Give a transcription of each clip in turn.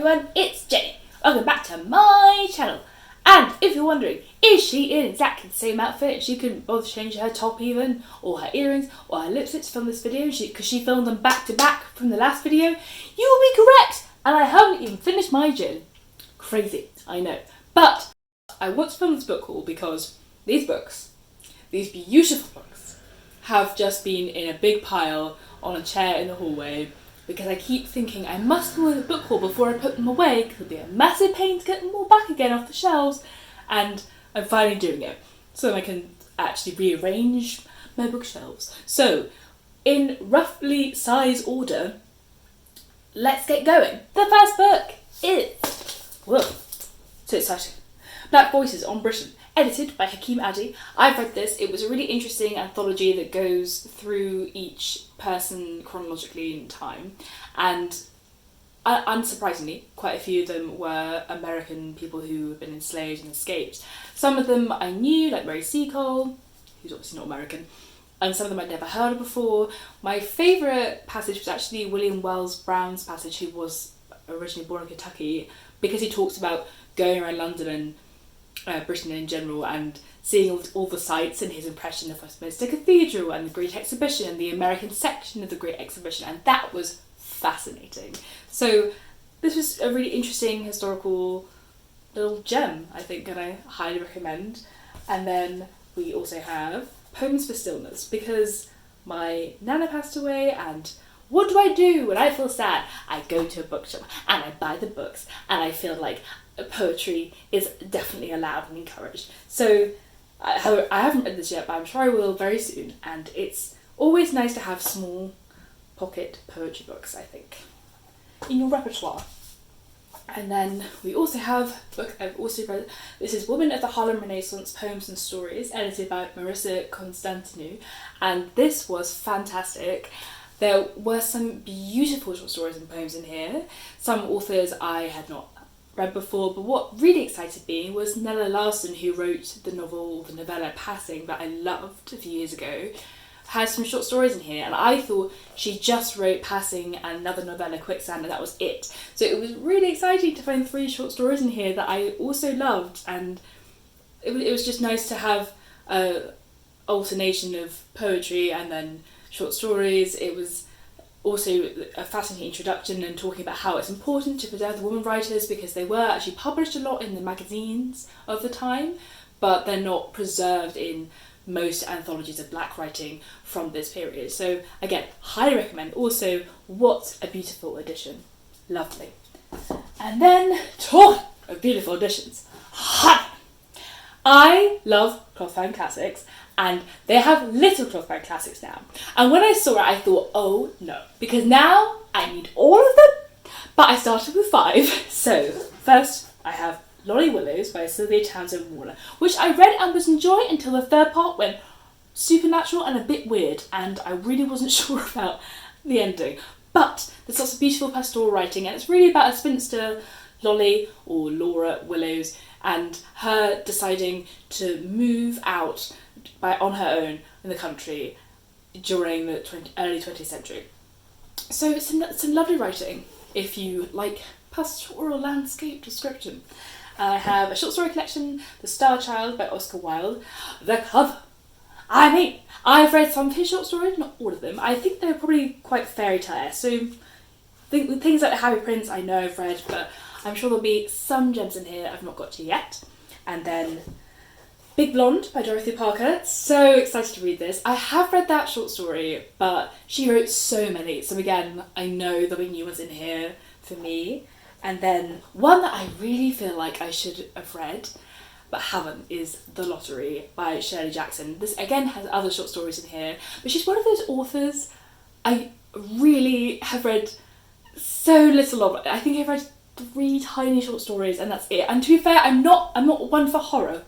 everyone, it's Jenny. Welcome back to my channel. And if you're wondering, is she in exactly the same outfit? She couldn't bother to change her top even, or her earrings, or her lipstick to film this video, because she filmed them back to back from the last video. You will be correct! And I haven't even finished my gin. Crazy, I know. But I want to film this book haul because these books, these beautiful books, have just been in a big pile on a chair in the hallway, because I keep thinking I must do a book haul before I put them away, because it'll be a massive pain to get them all back again off the shelves, and I'm finally doing it, so I can actually rearrange my bookshelves. So, in roughly size order, let's get going. The first book is, whoa, so exciting, Black Voices on Britain, edited by Hakeem Addy. I've read this. It was a really interesting anthology that goes through each person chronologically in time, and unsurprisingly, quite a few of them were American people who had been enslaved and escaped. Some of them I knew, like Mary Seacole, who's obviously not American, and some of them I'd never heard of before. My favourite passage was actually William Wells Brown's passage, who was originally born in Kentucky, because he talks about going around London and Britain in general and seeing all the sights and his impression of Westminster Cathedral and the Great Exhibition and the American section of the Great Exhibition, and that was fascinating. So this was a really interesting historical little gem, I think, and I highly recommend. And then we also have Poems for Stillness, because my nana passed away, and what do I do when I feel sad? I go to a bookshop and I buy the books, and I feel like poetry is definitely allowed and encouraged. So I haven't read this yet, but I'm sure I will very soon, and it's always nice to have small pocket poetry books, I think, in your repertoire. And then we also have a book I've also read. This is Women of the Harlem Renaissance, Poems and Stories, edited by Marissa Constantinou, and this was fantastic. There were some beautiful short stories and poems in here, some authors I had not read before, but what really excited me was Nella Larson, who wrote the novella Passing, that I loved a few years ago, has some short stories in here, and I thought she just wrote Passing and another novella, Quicksand, and that was it. So it was really exciting to find 3 short stories in here that I also loved, and it was just nice to have a alternation of poetry and then short stories. It was also a fascinating introduction and talking about how it's important to preserve the women writers, because they were actually published a lot in the magazines of the time, but they're not preserved in most anthologies of black writing from this period. So again, highly recommend. Also, what a beautiful edition. Lovely. And then, talk of beautiful editions. I love clothbound classics, and they have little clothbound classics now. And when I saw it, I thought, oh no, because now I need all of them. But I started with 5. So first I have Lolly Willows by Sylvia Townsend Warner, which I read and was enjoying until the 3rd part went supernatural and a bit weird, and I really wasn't sure about the ending. But there's lots of beautiful pastoral writing, and it's really about a spinster, Lolly, or Laura Willows, and her deciding to move out on her own in the country during the early 20th century. So it's some lovely writing if you like pastoral landscape description. I have a short story collection, The Star Child by Oscar Wilde. The cover! I mean, I've read some of his short stories, not all of them. I think they're probably quite fairy tale. So things like The Happy Prince I know I've read, but I'm sure there'll be some gems in here I've not got to yet. And then Big Blonde by Dorothy Parker. So excited to read this. I have read that short story, but she wrote so many. So again, I know there'll be new ones in here for me. And then one that I really feel like I should have read, but haven't, is The Lottery by Shirley Jackson. This again has other short stories in here, but she's one of those authors I really have read so little of. I think I've read 3 tiny short stories and that's it. And to be fair, I'm not one for horror,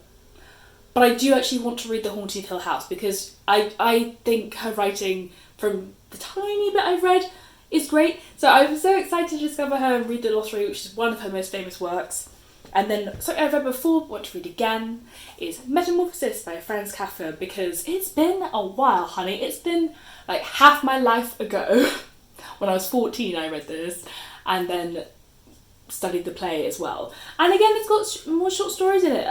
but I do actually want to read The Haunting of Hill House, because I think her writing, from the tiny bit I've read, is great. So I was so excited to discover her and read The Lottery, which is one of her most famous works. And then something I've read before, but want to read again, is Metamorphosis by Franz Kafka, because it's been a while, honey. It's been like half my life ago. When I was 14 I read this, and then studied the play as well. And again, it's got more short stories in it.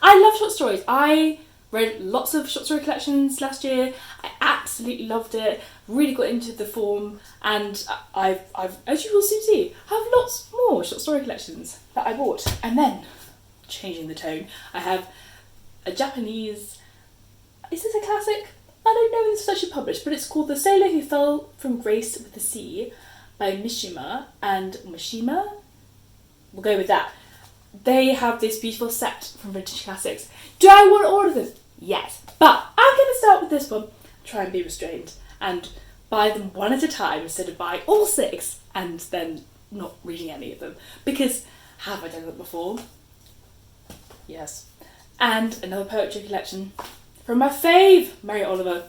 I love short stories. I read lots of short story collections last year. I absolutely loved it. Really got into the form, and I've as you will soon see, have lots more short story collections that I bought. And then, changing the tone, I have a Japanese. Is this a classic? I don't know if this was actually published, but it's called The Sailor Who Fell from Grace with the Sea by Mishima and Mishima. We'll go with that. They have this beautiful set from Vintage Classics. Do I want to order them? Yes. But I'm going to start with this one, try and be restrained, and buy them one at a time instead of buying all 6 and then not reading any of them. Because, have I done that before? Yes. And another poetry collection from my fave, Mary Oliver.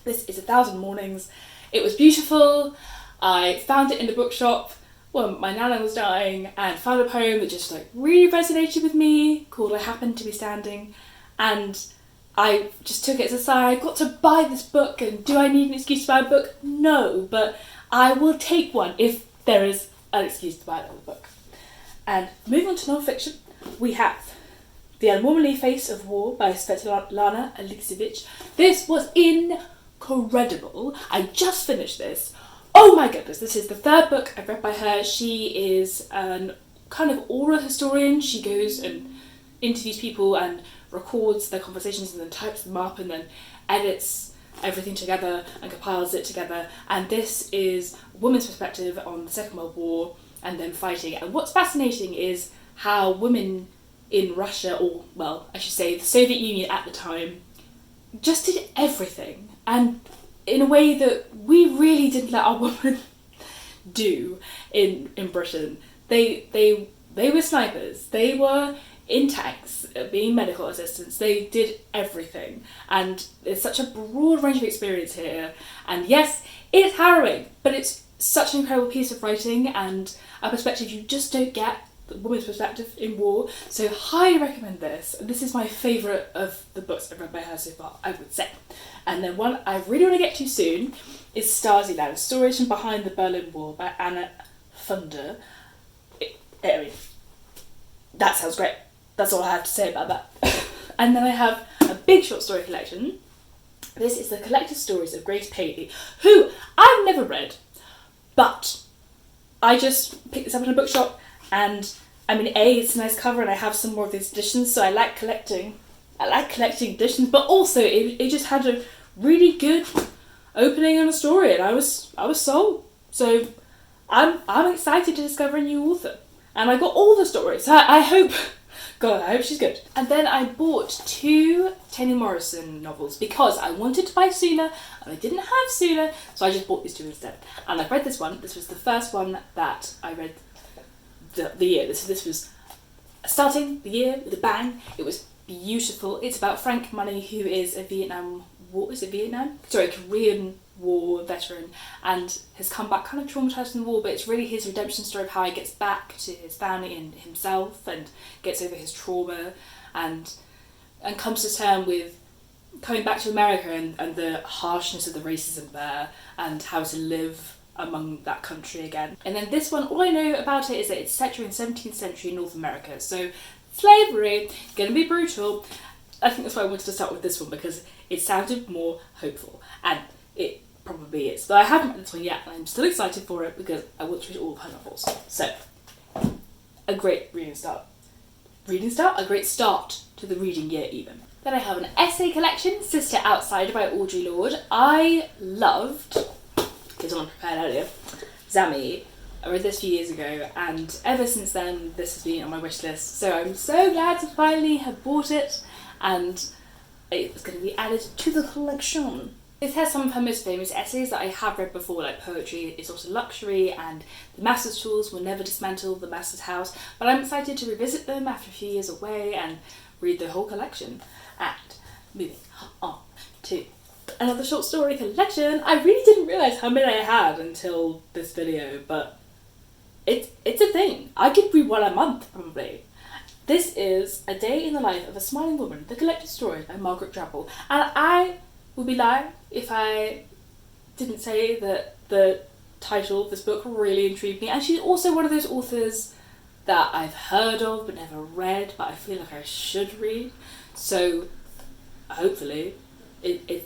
This is 1,000 Mornings. It was beautiful. I found it in the bookshop when my nana was dying and found a poem that just like really resonated with me called I Happened to Be Standing, and I just took it as a sign. I got to buy this book, and do I need an excuse to buy a book? No, but I will take one if there is an excuse to buy another book. And moving on to non-fiction, we have The Unwomanly Face of War by Svetlana Alexievich. This was incredible. I just finished this. Oh my goodness, this is the 3rd book I've read by her. She is an kind of oral historian. She goes and interviews people and records their conversations and then types them up and then edits everything together and compiles it together. And this is a woman's perspective on the Second World War and then fighting. And what's fascinating is how women in Russia, or well, I should say the Soviet Union at the time, just did everything, and in a way that we really didn't let our women do in Britain. They were snipers, they were in tanks, being medical assistants, they did everything, and there's such a broad range of experience here. And yes, it's harrowing, but it's such an incredible piece of writing and a perspective you just don't get, the woman's perspective in war. So highly recommend this. This is my favourite of the books I've read by her so far, I would say. And then one I really want to get to soon is Stasi Land, Stories from Behind the Berlin Wall by Anna Funder. I mean, that sounds great. That's all I have to say about that. And then I have a big short story collection. This is the Collected Stories of Grace Paley, who I've never read, but I just picked this up in a bookshop, and I mean, it's a nice cover, and I have some more of these editions, so I like collecting editions, but also it just had a really good opening and a story, and I was sold. So I'm excited to discover a new author, and I got all the stories. So I hope, God, I hope she's good. And then I bought 2 Toni Morrison novels because I wanted to buy Sula and I didn't have Sula, so I just bought these 2 instead. And I've read this one. This was the first one that I read the year. This was starting the year with a bang. It was beautiful. It's about Frank Money, who is a Korean War veteran, and has come back kind of traumatised from the war, but it's really his redemption story of how he gets back to his family and himself and gets over his trauma and comes to terms with coming back to America and the harshness of the racism there and how to live among that country again. And then this one, all I know about it is that it's set during 17th century North America, so slavery, gonna be brutal. I think that's why I wanted to start with this one, because it sounded more hopeful, and it probably is. But I haven't read this one yet, and I'm still excited for it because I want to read all of her novels. So, a great reading start. A great start to the reading year even. Then I have an essay collection, Sister Outsider by Audre Lorde. I loved, here's one I prepared earlier, Zami. I read this a few years ago, and ever since then this has been on my wish list. So I'm so glad to finally have bought it, and it's going to be added to the collection. It has some of her most famous essays that I have read before, like Poetry is Also Luxury and The Master's Tools Will Never Dismantle the Master's House, but I'm excited to revisit them after a few years away and read the whole collection. And moving on to another short story collection. I really didn't realise how many I had until this video, but it's a thing. I could read one a month, probably. This is A Day in the Life of a Smiling Woman, The Collected Stories by Margaret Drabble. And I would be lying if I didn't say that the title of this book really intrigued me. And she's also one of those authors that I've heard of but never read, but I feel like I should read. So hopefully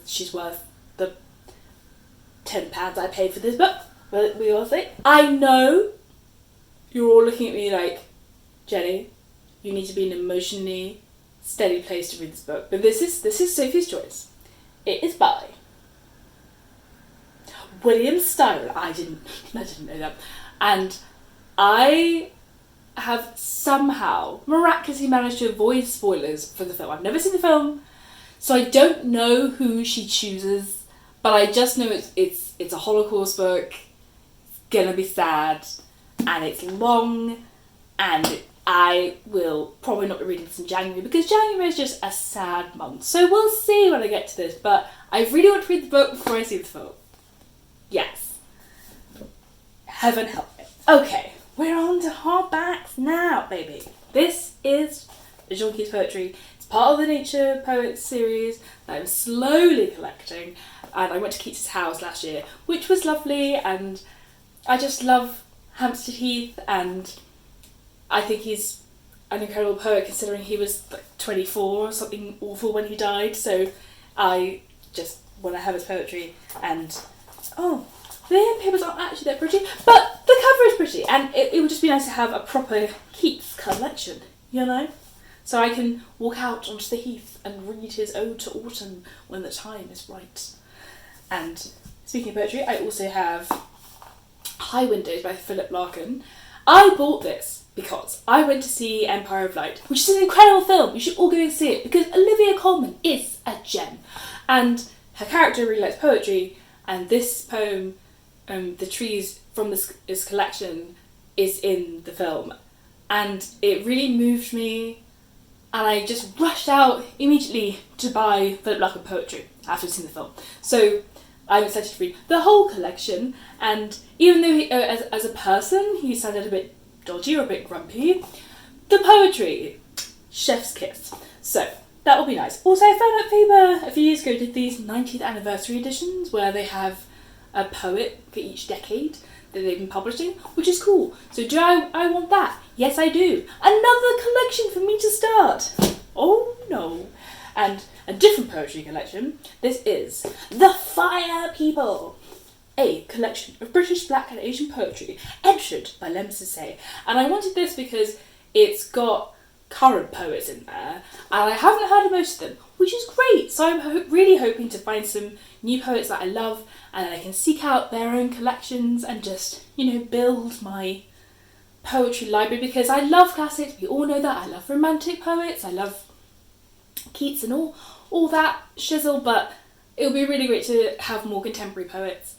she's worth the £10 I paid for this book. But we all see. I know you're all looking at me like, Jenny, you need to be in an emotionally steady place to read this book. But this is Sophie's choice. It is by William Styron. I didn't know that. And I have somehow miraculously managed to avoid spoilers for the film. I've never seen the film, so I don't know who she chooses, but I just know it's a Holocaust book. It's gonna be sad, and it's long, and I will probably not be reading this in January because January is just a sad month. So we'll see when I get to this, but I really want to read the book before I see the film. Yes. Heaven help me. Okay, we're on to hardbacks now, baby. This is Jean Keats poetry. It's part of the Nature Poets series that I'm slowly collecting, and I went to Keats' house last year, which was lovely, and I just love Hampstead Heath, and I think he's an incredible poet considering he was like 24 or something awful when he died, so I just want to have his poetry. And the end papers aren't actually that pretty, but the cover is pretty, and it would just be nice to have a proper Keats collection, you know? So I can walk out onto the heath and read his Ode to Autumn when the time is right. And speaking of poetry, I also have High Windows by Philip Larkin. I bought this because I went to see Empire of Light, which is an incredible film. You should all go and see it because Olivia Colman is a gem. And her character really likes poetry, and this poem, The Trees from this collection, is in the film. And it really moved me, and I just rushed out immediately to buy Philip Larkin poetry after seeing the film. So I'm excited to read the whole collection, and even though he, as a person he sounded a bit dodgy or a bit grumpy, the poetry, chef's kiss. So that will be nice. Also, I found out Faber a few years ago did these 90th anniversary editions where they have a poet for each decade that they've been publishing, which is cool. So do I want that? Yes, I do. Another collection for me to start. Oh no. And a different poetry collection. This is The Fire People, a collection of British, Black and Asian poetry edited by Lem Sissay. And I wanted this because it's got current poets in there, and I haven't heard of most of them, which is great. So I'm really hoping to find some new poets that I love, and I can seek out their own collections and just, build my poetry library, because I love classics. We all know that. I love romantic poets. I love Keats and all that shizzle, but it would be really great to have more contemporary poets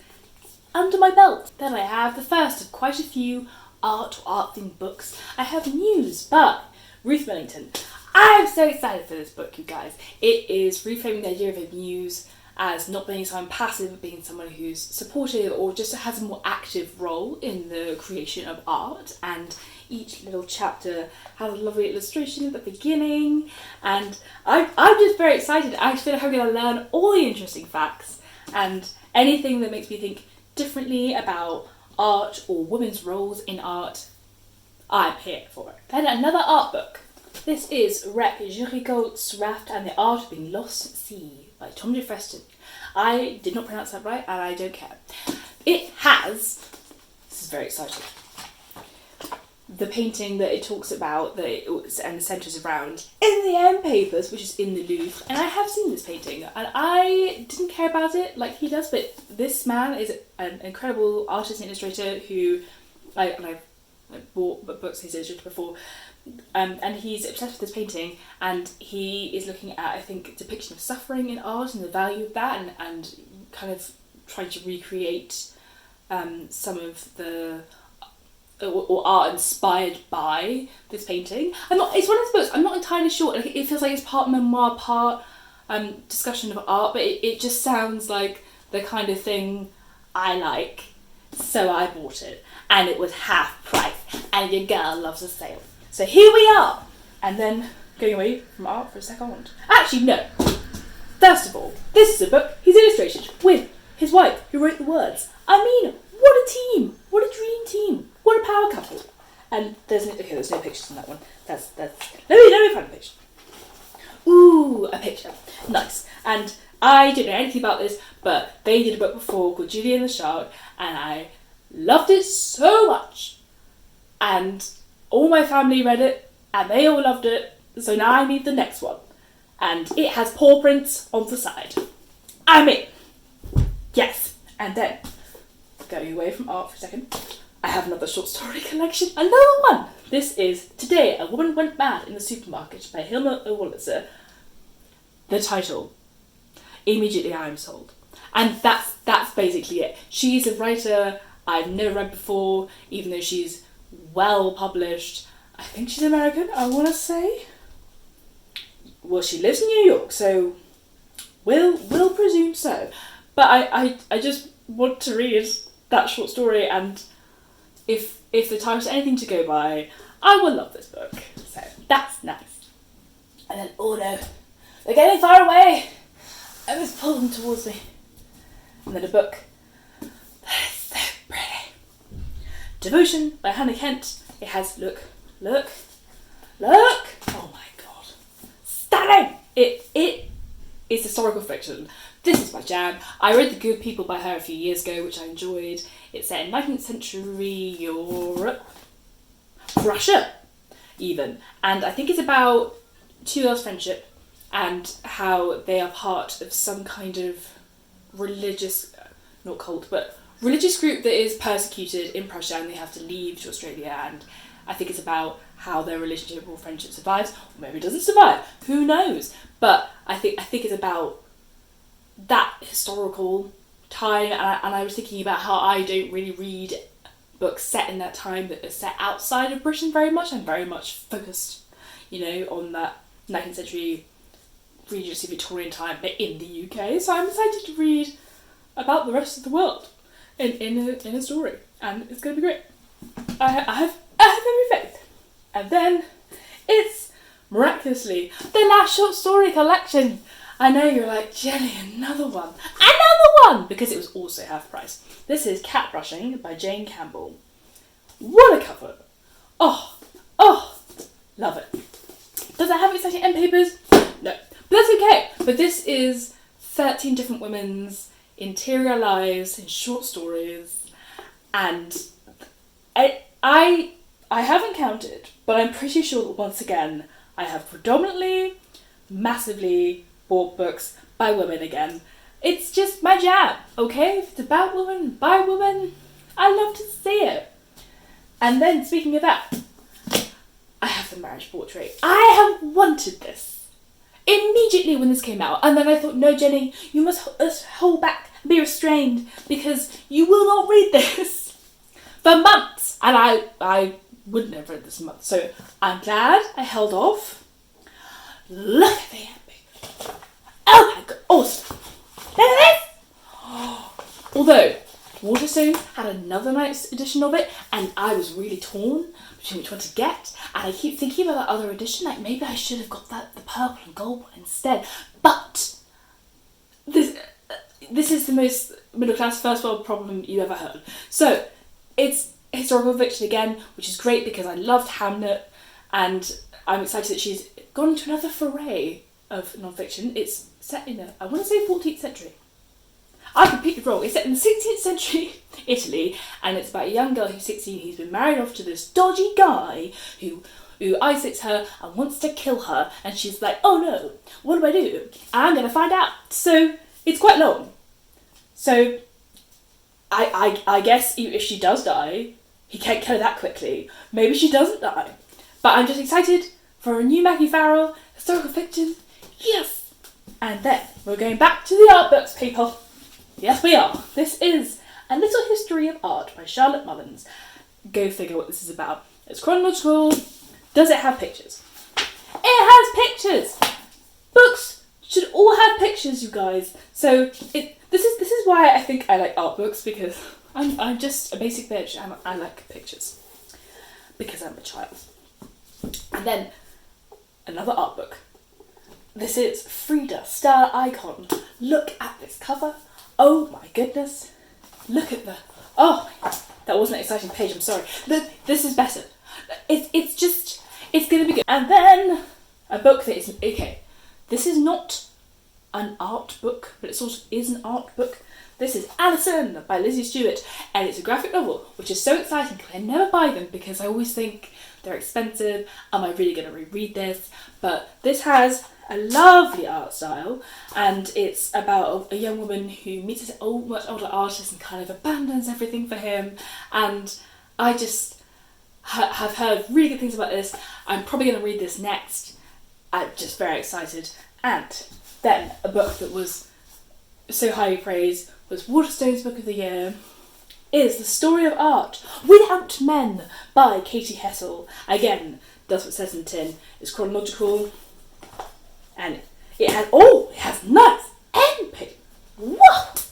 under my belt. Then I have the first of quite a few art or art-themed books. I have news, but Ruth Millington. I'm so excited for this book, you guys. It is reframing the idea of a muse as not being someone passive, but being someone who's supportive or just has a more active role in the creation of art. And each little chapter has a lovely illustration at the beginning, and I'm just very excited. I feel like I'm going to learn all the interesting facts and anything that makes me think differently about art or women's roles in art. I'm here for it. Then another art book. This is Rec Jericho's Raft and the Art of Being Lost at Sea by Tom de Freston. I did not pronounce that right, and I don't care. It has, this is very exciting, the painting that it talks about and centres around in the end papers, which is in the Louvre. And I have seen this painting, and I didn't care about it like he does, but this man is an incredible artist and illustrator who I've bought books he's illustrated before, and he's obsessed with this painting, and he is looking at, I think, depiction of suffering in art and the value of that, and kind of trying to recreate some of the or art inspired by this painting. It's one of those books, I'm not entirely sure, like, it feels like it's part memoir, part discussion of art, but it just sounds like the kind of thing I like, so I bought it, and it was half price, and your girl loves a sale. So here we are, and then going away from art for a second. Actually, no. First of all, this is a book he's illustrated with his wife, who wrote the words. I mean, what a team! What a dream team! What a power couple! And there's no pictures in that one. That's let me find a picture. Ooh, a picture. Nice. And I didn't know anything about this, but they did a book before called Judy and the Shark, and I loved it so much. And all my family read it, and they all loved it, so now I need the next one. And it has paw prints on the side. I'm in. Yes. And then, going away from art for a second, I have another short story collection. Another one! This is Today a Woman Went Mad in the Supermarket by Hilma Owolitzer. The title, immediately I am sold. And that's basically it. She's a writer I've never read before, even though she's well published. I think she's American, I want to say. Well, she lives in New York, so we'll presume so. But I just want to read that short story, and if the title's anything to go by, I will love this book. So that's nice. And then, oh no, they're getting far away. I must pull them towards me. And then a book that is so pretty. Devotion by Hannah Kent. It has, look. Oh my god. Stunning! It is historical fiction. This is my jam. I read The Good People by her a few years ago, which I enjoyed. It's set in 19th century Europe. Russia, even. And I think it's about two girls' friendship and how they are part of some kind of religious, not cult, but religious group that is persecuted in Prussia, and they have to leave to Australia. And I think it's about how their relationship or friendship survives, or maybe it doesn't survive. Who knows? But I think it's about that historical time, and I was thinking about how I don't really read books set in that time that are set outside of Britain very much. I'm very much focused, on that 19th century Regency Victorian time, but in the UK. So I'm excited to read about the rest of the world in a story, and it's going to be great. I have every faith. And then it's miraculously the last short story collection. I know you're like, Jenny, another one, because it was also half price. This is Cat Brushing by Jane Campbell. What a cover! Oh, love it. Does it have exciting end papers? No, but that's okay. But this is 13 different women's interior lives in short stories, and I haven't counted, but I'm pretty sure that once again I have predominantly, massively bought books by women again. It's just my jam, okay? If it's about women, by women, I love to see it. And then, speaking of that, I have The Marriage Portrait. I have wanted this immediately when this came out, and then I thought, no, Jenny, you must hold back, be restrained, because you will not read this for months. And I wouldn't have read this month, so I'm glad I held off. Look at the end paper. Oh my god, awesome. Look at this! Although, Waterstone had another nice edition of it, and I was really torn between which one to get, and I keep thinking about that other edition, like maybe I should have got the purple and gold one instead. But this is the most middle class first world problem you ever heard. So it's historical fiction again, which is great because I loved Hamlet, and I'm excited that she's gone into another foray of non-fiction. It's set in I want to say 14th century. I completely wrong. It's set in the 16th century Italy, and it's about a young girl who's 16. He's been married off to this dodgy guy who isolates her and wants to kill her, and she's like, oh no, what do I do? I'm going to find out. So it's quite long. So I guess if she does die, he can't kill her that quickly. Maybe she doesn't die. But I'm just excited for a new Maggie Farrell historical fiction. Yes! And then we're going back to the art books, people. Yes, we are. This is A Little History of Art by Charlotte Mullins. Go figure what this is about. It's chronological. Does it have pictures? It has pictures! Books should all have pictures, you guys. So this is why I think I like art books, because I'm just a basic bitch and I like pictures. Because I'm a child. And then another art book. This is Frida, Star Icon. Look at this cover. Oh my goodness. Look at oh my god. That wasn't an exciting page, I'm sorry. This is better. It's gonna be good. And then a book that is okay. This is not an art book, but it sort of is an art book. This is Alison by Lizzie Stewart, and it's a graphic novel, which is so exciting because I never buy them because I always think they're expensive. Am I really going to reread this? But this has a lovely art style, and it's about a young woman who meets this much older artist and kind of abandons everything for him. And I just have heard really good things about this. I'm probably going to read this next. I'm just very excited. And then a book that was so highly praised was Waterstone's Book of the Year is The Story of Art Without Men by Katie Hessel. Again, that's what it says in the tin. It's chronological, and it has nice end pictures. Whoa!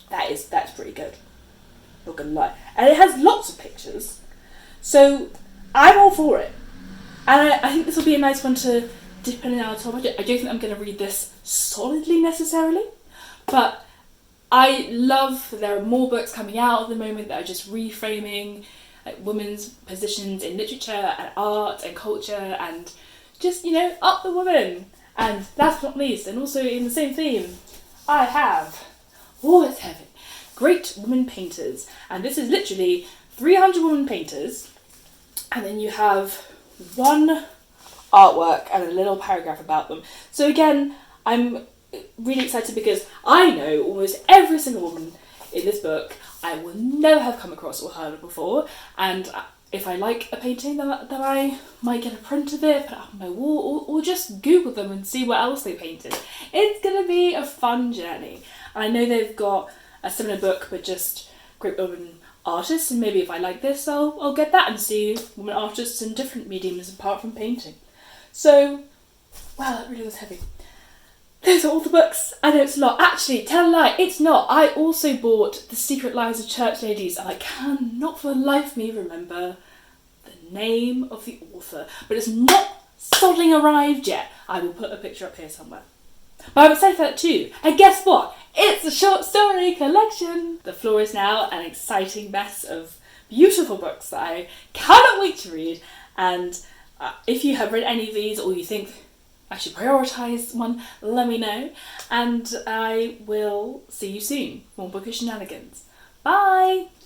That's pretty good. Not gonna lie. And it has lots of pictures. So I'm all for it. And I think this will be a nice one to dip in and out of. I don't think I'm going to read this solidly necessarily, but I love that there are more books coming out at the moment that are just reframing like women's positions in literature and art and culture and just, up the woman. And last but not least, and also in the same theme, I have, it's heavy, Great Women Painters. And this is literally 300 women painters, and then you have one artwork and a little paragraph about them. So again, I'm really excited because I know almost every single woman in this book. I will never have come across or heard of before, and if I like a painting, then I might get a print of it, put it up on my wall, or just Google them and see what else they painted. It's going to be a fun journey. And I know they've got a similar book, but just great women artists, and maybe if I like this, I'll get that and see women artists in different mediums apart from painting. So, wow, that really was heavy. Those are all the books. I know it's a lot. Actually, tell a lie, it's not. I also bought The Secret Lives of Church Ladies, and I cannot for the life of me remember the name of the author, but it's not sodding arrived yet. I will put a picture up here somewhere. But I'm excited for that too. And guess what? It's a short story collection. The floor is now an exciting mess of beautiful books that I cannot wait to read. And if you have read any of these, or you think I should prioritise one, let me know. And I will see you soon for more bookish shenanigans. Bye!